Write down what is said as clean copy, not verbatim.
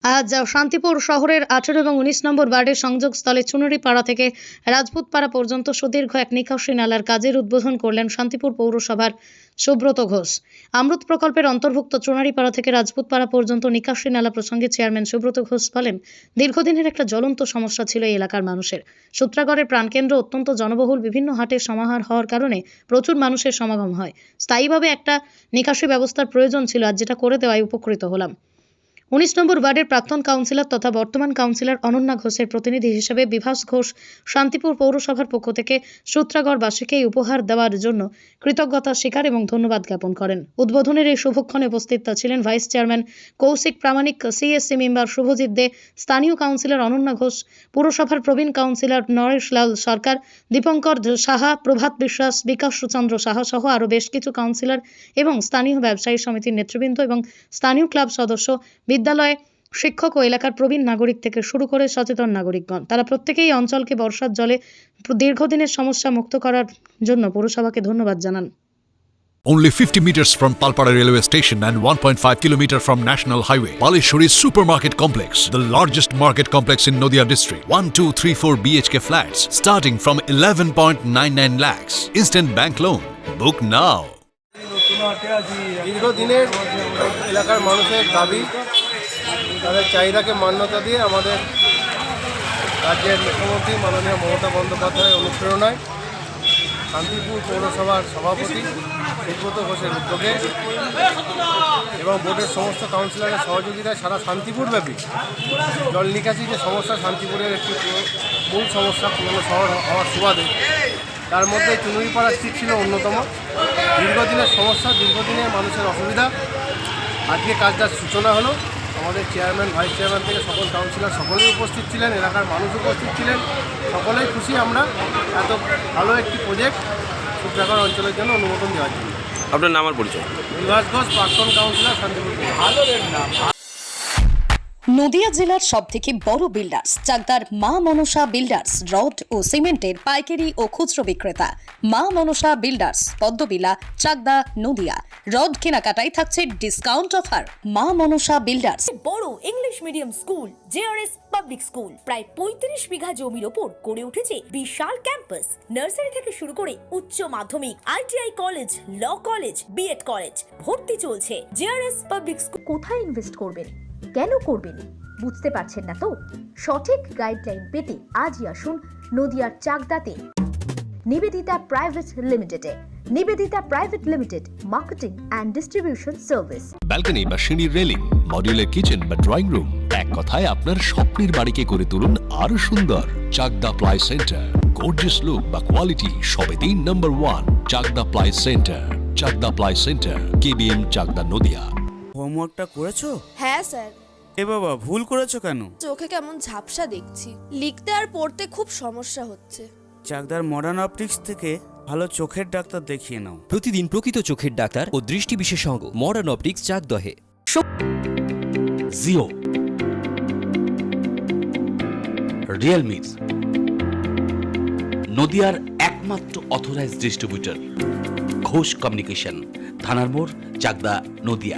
আজ শান্তিপুর শহরের 18 এবং 19 নম্বর ওয়ার্ডের সংযোগস্থলে চুনরিপাড়া থেকে রাজপুতপাড়া পর্যন্ত সুদীর্ঘ এক নিকাশি নালার কাজের উদ্বোধন করলেন শান্তিপুর পৌরসভার সুব্রত ঘোষ। অমৃত প্রকল্পের অন্তর্ভুক্ত চুনারিপাড়া থেকে রাজপুতপাড়া পর্যন্ত নিকাশি নালা প্রসঙ্গে চেয়ারম্যান সুব্রত ঘোষ বলেন, দীর্ঘদিনের একটা জ্বলন্ত সমস্যা ছিল এই এলাকার মানুষের। সূত্রাগড়ের প্রাণকেন্দ্র অত্যন্ত জনবহুল, বিভিন্ন হাটের সমাহার হওয়ার কারণে প্রচুর মানুষের সমাগম হয়। স্থায়ীভাবে একটা নিকাশি ব্যবস্থার প্রয়োজন ছিল, আর যেটা করে দেওয়ায় উপকৃত হলাম। 19 নম্বর ওয়ার্ডের প্রাক্তন কাউন্সিলর তথা বর্তমান কাউন্সিলর অনন্যা ঘোষের প্রতিনিধি হিসেবে বিভাস ঘোষ শান্তিপুর পৌরসভার পক্ষ থেকে সূত্রাগড়বাসীকে উপহার দেওয়ার জন্য কৃতজ্ঞতা স্বীকার এবং ধন্যবাদ জ্ঞাপন করেন। উদ্বোধনের এই শুভক্ষণে উপস্থিত ছিলেন ভাইস চেয়ারম্যান কৌশিক প্রামাণিক, সিএসসি মেম্বার শুভজিৎ দে, স্থানীয় কাউন্সিলর অনন্যা ঘোষ, পুরসভার প্রবীণ কাউন্সিলর নরেশ লাল সরকার, দীপঙ্কর সাহা, প্রভাত বিশ্বাস, বিকাশ চন্দ্র সাহা সহ আরও বেশ কিছু কাউন্সিলর এবং স্থানীয় ব্যবসায়ী সমিতির নেতৃবৃন্দ এবং স্থানীয় ক্লাব সদস্য, বিদ্যালয় শিক্ষক ও এলাকার প্রবীণ নাগরিক থেকে শুরু করে সচেতন নাগরিকগণ। তারা প্রত্যেকেই অঞ্চলকে বর্ষার জলে দীর্ঘদিনের সমস্যা মুক্ত করার জন্য পৌরসভাকে ধন্যবাদ জানান। Only 50 meters from Palpara railway station and 1.5 kilometer from National Highway, Palishuri Supermarket Complex, the largest market complex in Nadia district. 1, 2, 3, 4 BHK flats starting from 11.99 lakhs. Instant bank loan. Book now. দীর্ঘদিনের এলাকার মানুষের দাবি, তাদের চাহিদাকে মান্যতা দিয়ে আমাদের রাজ্যের মুখ্যমন্ত্রী মাননীয় মমতা বন্দ্যোপাধ্যায়ের অনুপ্রেরণায় শান্তিপুর পৌরসভার সভাপতি সুব্রত ঘোষের উদ্যোগে এবং বোর্ডের সমস্ত কাউন্সিলরের সহযোগিতায় সারা শান্তিপুরব্যাপী জল নিকাশি যে সমস্যা শান্তিপুরের একটি মূল সমস্যা পুরনো শহর হওয়ার সুবাদে, তার মধ্যে চুনুরিপাড়া স্ট্রিট ছিল অন্যতম। দীর্ঘদিনের সমস্যা, দীর্ঘদিনের মানুষের অসুবিধা, আজকে কাজটার সূচনা হলো। আমাদের চেয়ারম্যান, ভাইস চেয়ারম্যান থেকে সকল কাউন্সিলর সকলেই উপস্থিত ছিলেন, এলাকার মানুষ উপস্থিত ছিলেন, সকলেই খুশি আমরা এত ভালো একটি প্রজেক্ট সূত্রাগড় অঞ্চলের জন্য অনুমোদন দেওয়ার জন্য। আপনার নাম আর পরিচয়? বিভাস ঘোষ, প্রাক্তন কাউন্সিলর, শান্তিপুর। নদিয়া জেলার সবথেকে বড় বিল্ডার্স চাকদার মা মনসা বিল্ডার্স, রড ও সিমেন্টের পাইকারি ও খুচরো বিক্রেতা। মা মনসা বিল্ডার্স, পদ্মবিলা, চাকদা, নদিয়া। রড কেনাকাটায় থাকছে ডিসকাউন্ট অফার। মা মনসা বিল্ডার্স। বড় English medium school JRS public school, প্রায় 35 বিঘা জমির ওপর গড়ে উঠেছে বিশাল ক্যাম্পাস। নার্সারি থেকে শুরু করে উচ্চ মাধ্যমিক, ITI college, law college, BEd college ভর্তি চলছে। JRS public school. কোথায় ইনভেস্ট করবেন, কেন করবেন বুঝতে পারছেন না তো? সঠিক গাইডলাইন পেতে আজই আসুন নদিয়ার চাকদাতে নিবেদিতা প্রাইভেট লিমিটেডে। Nivedita private limited, marketing and distribution service. Balcony বা সিঁড়ির রেলিং, মডিউলার কিচেন বা ড্রয়িং রুম, এক কথায় আপনার স্বপ্নের বাড়িকে করে তুলুন আরো সুন্দর। Chakdaha ply centre, gorgeous look বা কোয়ালিটি সবে 3 নম্বর 1 Chakdaha ply centre. Chakdaha ply centre, KBM, Chakdaha, Nadia. হোমওয়ার্কটা করেছো? হ্যাঁ স্যার। এ বাবা, ভুল করেছো কেন? চোখে কেমন ঝাপসা দেখছি, লিখতে আর পড়তে খুব সমস্যা হচ্ছে। চাকদার মডার্ন অপটিক্স থেকে ভালো চোখের ডাক্তার দেখিয়ে নাও। প্রতিদিন প্রকৃত চোখের ডাক্তার ও দৃষ্টি বিশেষজ্ঞ মডার্ন অপটিক্স, চাকদহে। জিও, রিয়েলমি, নদিয়ার একমাত্র অথরাইজড ডিস্ট্রিবিউটর, ঘোষ কমিউনিকেশন, থানার মোড়, চাকদা, নদিয়া।